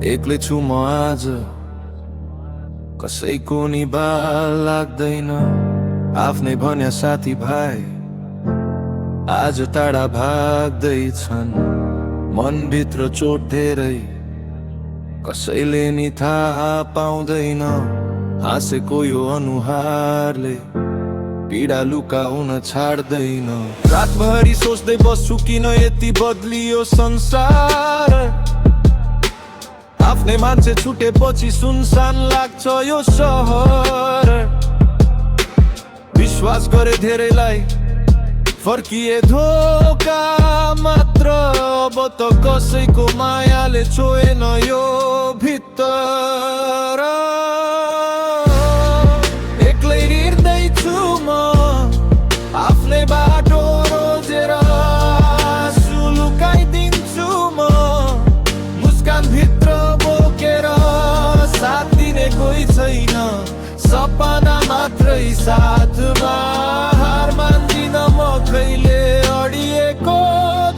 एक्लै छु म आज, कसैको नि बाल लाग्दैन। आफ्नै भन्या साथी भाइ आज टाढा भाग्दैछन्। मनभित्र चोट धेरै, कसैले नि थाहा पाउँदैन। हाँसेको यो अनुहारले पीडा लुकाउन छाड्दैन। रातभरि सोच्दै बस्छु किन यति बदलियो संसार। आफ्नै मान्छे छुटेपछि सुनसान लाग्छ यो सहर। विश्वास गरे धेरैलाई फर्किए धोका मात्र। अब त कसैको मायाले छोएन यो भित्र। एक्लै हिँड्दैछु म आफ्नै बाटो रोजेर। आँसु लुकाइदिन्छु म मुस्कान भित्र बोकेर। साथ दिने कोही छैन, सपना मात्रै साथमा। हार मान्दिन म कहिले, अडिएको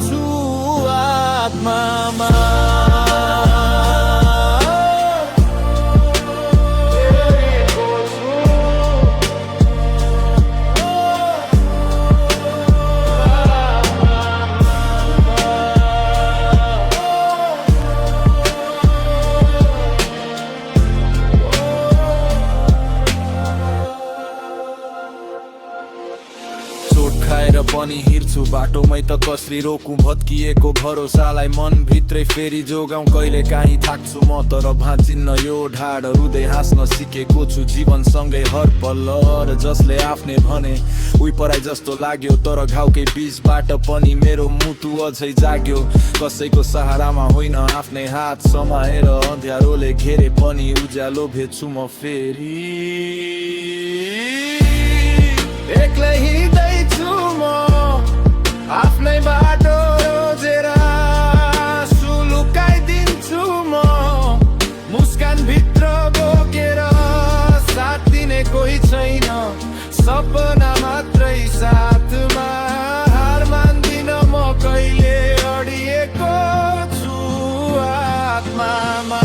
छु आत्मामा। खाएर पनि हिँड्छु बाटोमै त कसरी रोकौं भत्किएको भरोसालाई। मन भित्रै फेरि जोगाउँ, कहिले काहीँ थाक्छु म तर भाँचिन्न यो ढाड। रुँदै हाँस्न सिकेको छु जीवनसँगै हर पल। जसले आफ्नै भने उही पराई जस्तो लाग्यो, तर घाउकै बीचबाट पनि मेरो मुटु अझै जाग्यो। कसैको सहारामा होइन, आफ्नै हात समाएर। अँध्यारोले घेरे पनि उज्यालो भेट्छु म फेरि। एक्लै हिँड्दैछु म आफ्नै बाटो रोजेर। आँसु लुकाइदिन्छु म मुस्कान भित्र बोकेर। साथ दिने कोही छैन, सपना मात्रै साथमा। हार मान्दिन म कहिले, अडिएको छु आत्मामा।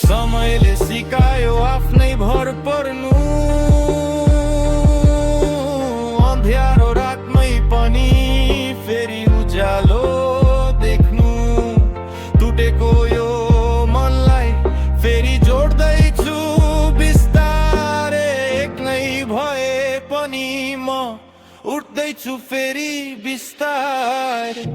समयले सिकायो आफ्नै भर पर्नु। अँध्यारो रातमै पनि फेरि उज्यालो देख्नु। टुटेको यो मनलाई फेरि जोड्दैछु बिस्तारै। एक्लै भए पनि म उठ्दैछु फेरि बिस्तारै।